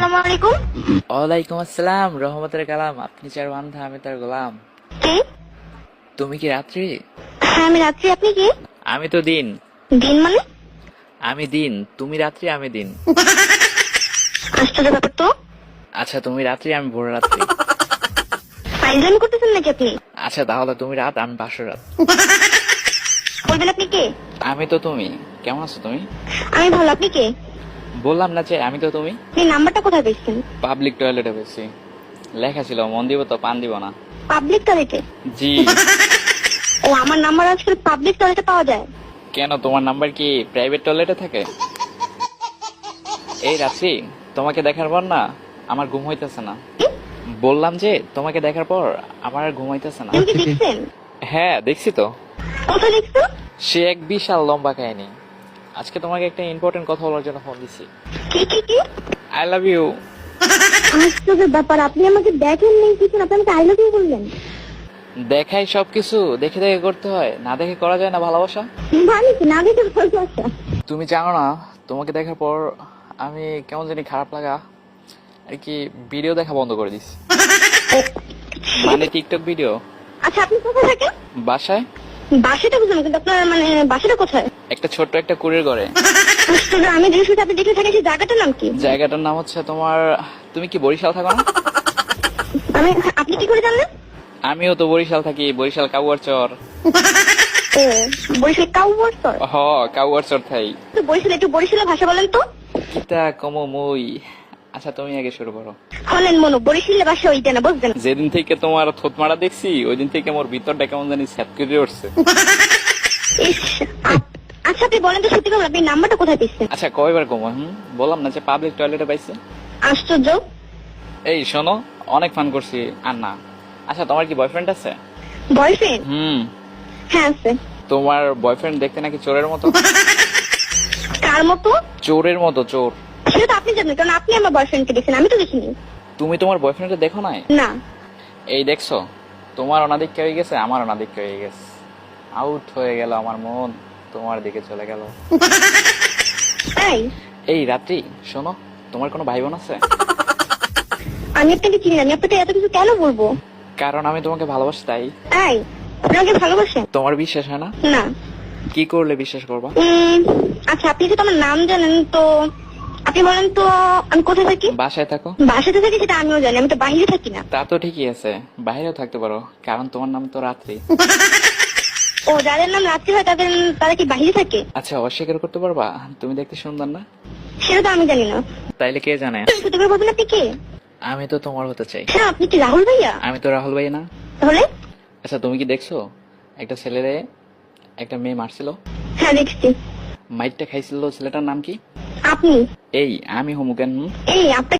আসসালামু আলাইকুম। ওয়ালাইকুম আসসালাম, রহমতের কালাম। আপনি যার বান্ধা, আমি তার গোলাম। কে? তুমি কি রাত্রি? হ্যাঁ আমি রাত্রি, আপনি কি? আমি তো দিন। দিন মানে? আমি দিন, তুমি রাত্রি, আমি দিন। আশ্চর্য ব্যাপার তো। আচ্ছা তুমি রাত্রি, আমি ভোর রাত্রি। ফাইজলামি করতেছেন নাকি আপনি? আচ্ছা তাহলে তুমি রাত, আমি বাসর রাত। বলবেন আপনি কে? আমি তো তুমি। কেমন আছো তুমি? আমি ভালো, আপনি কে? বললাম না যে আমি তো তুমি। আপনি নাম্বারটা কোথায় পেয়েছেন? পাবলিক টয়লেটে পেয়েছি। লেখা ছিল মন দিব তো পান দিব না। পাবলিক টয়লেটে? জি। ও, আমার নাম্বার আজকাল পাবলিক টয়লেটে পাওয়া যায়? কেন, তোমার নাম্বার কি প্রাইভেট টয়লেটে থাকে? এই রাত্রি, তোমাকে দেখার পর না আমার ঘুম হইতেছে না। কি? বললাম যে তোমাকে দেখার পর আমার আর ঘুম হইতেছে না। তুমি কি দেখছেন? হ্যাঁ দেখছি তো। কোথায় দেখছো? সে এক বিশাল লম্বা কাহিনী। আজকে তোমাকে একটা ইম্পর্টেন্ট কথা বলার জন্য ফোন দিছি। কি কি কি? I love you. আশ্চর্য ব্যাপার, আপনি আমাকে দেখেন নেই কিছু, আপনি আমাকে আই লাভ ইউ বললেন? দেখাই সবকিছু, দেখে দেখে করতে হয়, না দেখে করা যায় না ভালোবাসা। মানে কি না দেখে ভালোবাসা? তুমি জানো না, তোমাকে দেখার পর আমি কেমন জানি খারাপ লাগা আর কি ভিডিও দেখা বন্ধ করে দিছি। মানে টিকটক ভিডিও। আচ্ছা আপনি কোথায় থাকেন? বাসায়। বাসাটা বুঝলাম, কিন্তু আপনার মানে বাসাটা কোথায়? একটা ছোট্ট একটা কুড়ির ঘরে। আশ্চর্য, আমি যে শুধু আপনি দেখে থাকেন সেই জায়গাটার নাম কি? জায়গাটার নাম হচ্ছে তোমার, তুমি কি বরিশাল থাকো না? আমি, আপনি কি করে জানলেন? আমিও তো বরিশাল থাকি, বরিশাল কাউয়ার চর। ও, বরিশাল কাউয়ার চর? হ, কাউয়ার চর থাই। তো বরিশাল, একটু বরিশালের ভাষা বলেন তো। কিতা কমো মই। আচ্ছা তুমি আগে শুরু করো। হলেন মনো, বরিশালের ভাষা ওইটা না, বুঝলেন? যেদিন থেকে তোমার থতমারা দেখছি ওই দিন থেকে আমার ভিতরটা কেমন জানি স্যাপ করে উঠছে। ইস, আচ্ছা আপনি বলেন তো সত্যি করে, আপনি নাম্বারটা কোথায় পেয়েছেন? আচ্ছা কয়বার কমো? বললাম না যে পাবলিক টয়লেটে পাইছে। আশ্চর্য। এই শোনো, অনেক ফান করছি আর না। আচ্ছা তোমার কি বয়ফ্রেন্ড আছে? বয়ফ্রেন্ড? হ্যাঁ আছে। তোমার বয়ফ্রেন্ড দেখতে নাকি চোরের মতো। কার মতো? চোরের মতো, চোর। সেটা তো আপনি জানেন, কারণ আপনি আমার বয়ফ্রেন্ডকে দেখছেন, আমি তো দেখিনি। তুমি তোমার বয়ফ্রেন্ডকে দেখো নাই? না। এই দেখছো, তোমার অনাদিক হয়ে গেছে, আমার অনাদিক হয়ে গেছে। আউট হয়ে গেল আমার মন, তোমার দিকে চলে গেল। তাই? এই রাত্রি শোনো, তোমার কোনো ভাই বোন আছে? আমি আপনাকে চিনি না, আমি আপনাকে এত কিছু কেন বলবো? কারণ আমি তোমাকে ভালোবাসি তাই। তাই? আপনি আমাকে ভালোবাসেন? তোমার বিশ্বাস হয় না? না। কি করলে বিশ্বাস করবা? আচ্ছা আপনি যদি আমার নাম জানেন তো আপনি বলেন তো, আমি কোথায় থাকি? বাসায় থাকো। বাসাতে থাকি সেটা আমিও জানি, আমি তো বাইরে থাকি না। তা তো ঠিকই আছে, বাইরেও থাকতে পারো, কারণ তোমার নাম তো রাত্রি। ও, যাদের নাম রাত্রি হয় তারা কি বাইরে থাকে? আচ্ছা অস্বীকার করতে পারবা তুমি দেখতে সুন্দর না? সেটা তো আমি জানি না। তাইলে কে জানে? সত্যি করে বলবেন আপনি কে? আমি তো তোমার হতে চাই। হ্যাঁ, আপনি কি রাহুল ভাইয়া? আমি তো রাহুল ভাই না। তাহলে? আচ্ছা তুমি কি দেখছো একটা ছেলেরে একটা মেয়ে মারছিল? হ্যাঁ দেখছি। মাইটটা খাইছিল, ছেলেটার নাম কি? আপনি? এই আমি হমু কেন? এই আপনার